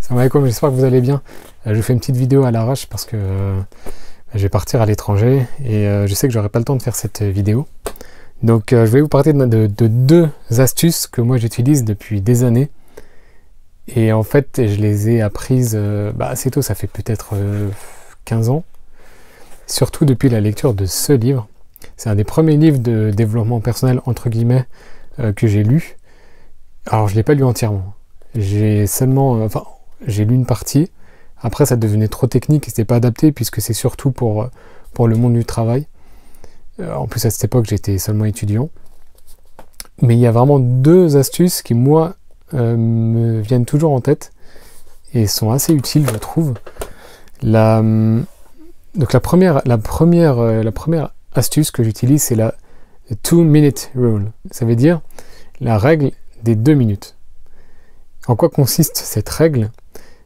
Salam alaikum, j'espère que vous allez bien. Je fais une petite vidéo à l'arrache parce que je vais partir à l'étranger et je sais que j'aurai pas le temps de faire cette vidéo. Donc je vais vous parler de deux astuces que moi j'utilise depuis des années. Et en fait, je les ai apprises assez tôt, ça fait peut-être 15 ans. Surtout depuis la lecture de ce livre. C'est un des premiers livres de développement personnel, entre guillemets, que j'ai lu. Alors je ne l'ai pas lu entièrement. J'ai seulement... j'ai lu une partie. Après, ça devenait trop technique et c'était pas adapté puisque c'est surtout pour le monde du travail. En plus, à cette époque, j'étais seulement étudiant. Mais il y a vraiment deux astuces qui, moi, me viennent toujours en tête et sont assez utiles, je trouve. Donc la première astuce que j'utilise, c'est la 2-minute rule. Ça veut dire la règle des 2 minutes. En quoi consiste cette règle?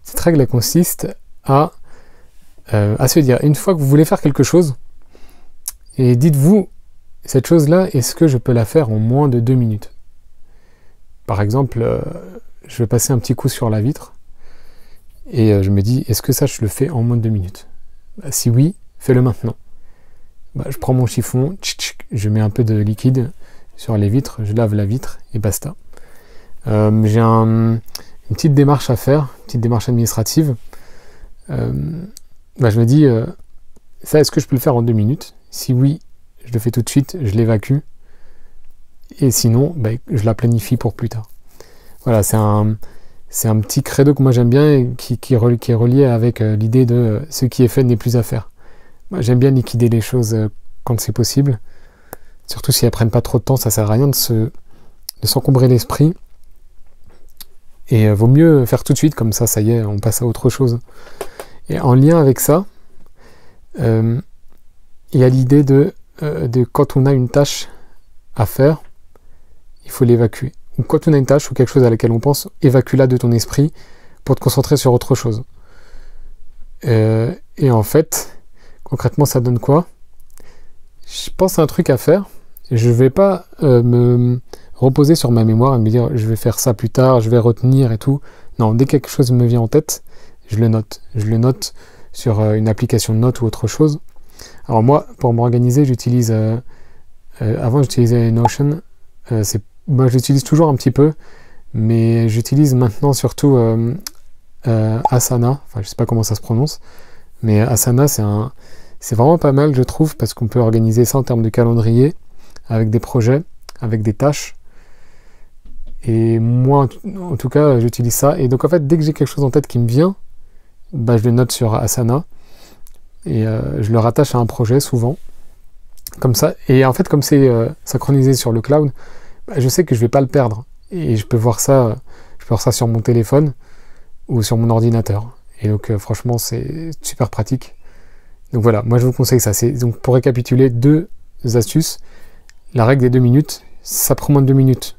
Cette règle, elle consiste à se dire, une fois que vous voulez faire quelque chose, et dites-vous, cette chose-là, est-ce que je peux la faire en moins de 2 minutes? Par exemple, je vais passer un petit coup sur la vitre, et je me dis, est-ce que ça, je le fais en moins de 2 minutes? Si oui, fais-le maintenant. Je prends mon chiffon, je mets un peu de liquide sur les vitres, je lave la vitre, et basta. J'ai une petite démarche à faire, une petite démarche administrative. Je me dis, ça, est-ce que je peux le faire en 2 minutes? Si oui, je le fais tout de suite, je l'évacue. Et sinon, je la planifie pour plus tard. Voilà, c'est un petit credo que moi j'aime bien et qui est relié avec l'idée de ce qui est fait n'est plus à faire. Moi, j'aime bien liquider les choses quand c'est possible. Surtout si elles prennent pas trop de temps, ça sert à rien de s'encombrer l'esprit. Et vaut mieux faire tout de suite, comme ça y est, on passe à autre chose. Et en lien avec ça, il y a l'idée de quand on a une tâche à faire, il faut l'évacuer. Ou quand on a une tâche ou quelque chose à laquelle on pense, évacue-la de ton esprit pour te concentrer sur autre chose. Et en fait, concrètement, ça donne quoi? Je pense à un truc à faire. Je ne vais pas me reposer sur ma mémoire et me dire je vais faire ça plus tard, je vais retenir et tout. Non, dès que quelque chose me vient en tête, je le note. Je le note sur une application de notes ou autre chose. Alors moi, pour m'organiser, j'utilise... avant, j'utilisais Notion. Moi, j'utilise toujours un petit peu, mais j'utilise maintenant surtout Asana. Enfin, je sais pas comment ça se prononce, mais Asana, c'est vraiment pas mal, je trouve, parce qu'on peut organiser ça en termes de calendrier, avec des projets, avec des tâches. Et moi, en tout cas, j'utilise ça. Et donc, en fait, dès que j'ai quelque chose en tête qui me vient, je le note sur Asana. Et je le rattache à un projet, souvent. Comme ça. Et en fait, comme c'est synchronisé sur le cloud, je sais que je ne vais pas le perdre. Et je peux voir ça sur mon téléphone ou sur mon ordinateur. Et donc, franchement, c'est super pratique. Donc voilà, moi, je vous conseille ça. Donc, pour récapituler, deux astuces. La règle des 2 minutes, ça prend moins de 2 minutes.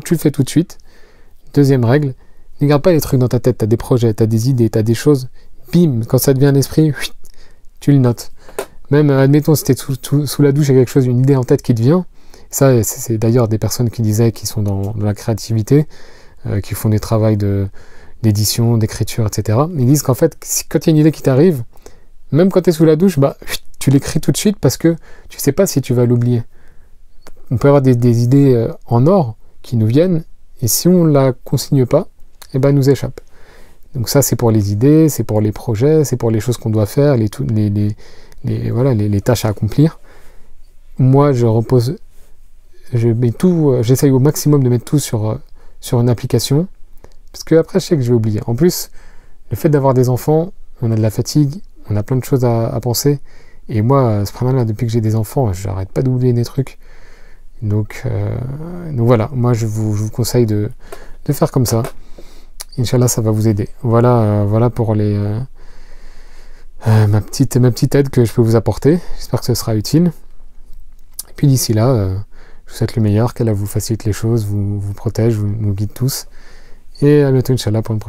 Tu le fais tout de suite. Deuxième règle, ne garde pas les trucs dans ta tête. Tu as des projets, tu as des idées, tu as des choses. Bim, quand ça te vient à l'esprit, tu le notes. Même, admettons, si tu es sous la douche, il y a quelque chose, une idée en tête qui te vient. Ça, c'est d'ailleurs des personnes qui disaient qu'ils sont dans la créativité, qui font des travaux d'édition, d'écriture, etc. Ils disent qu'en fait, quand il y a une idée qui t'arrive, même quand tu es sous la douche, tu l'écris tout de suite parce que tu sais pas si tu vas l'oublier. On peut avoir des idées en or qui nous viennent, et si on ne la consigne pas, elle nous échappe. Donc ça, c'est pour les idées, c'est pour les projets, c'est pour les choses qu'on doit faire, les tâches à accomplir. Moi, j'essaye au maximum de mettre tout sur une application, parce que après, je sais que je vais oublier. En plus, le fait d'avoir des enfants, on a de la fatigue, on a plein de choses à penser, et moi, ce problème-là, depuis que j'ai des enfants, je n'arrête pas d'oublier des trucs. Donc voilà, moi je vous conseille de faire comme ça. Inch'Allah, ça va vous aider. Voilà pour ma petite aide que je peux vous apporter. J'espère que ce sera utile. Et puis d'ici là, je vous souhaite le meilleur, qu'Allah vous facilite les choses, vous protège, nous guide tous. Et à bientôt, Inch'Allah, pour une prochaine.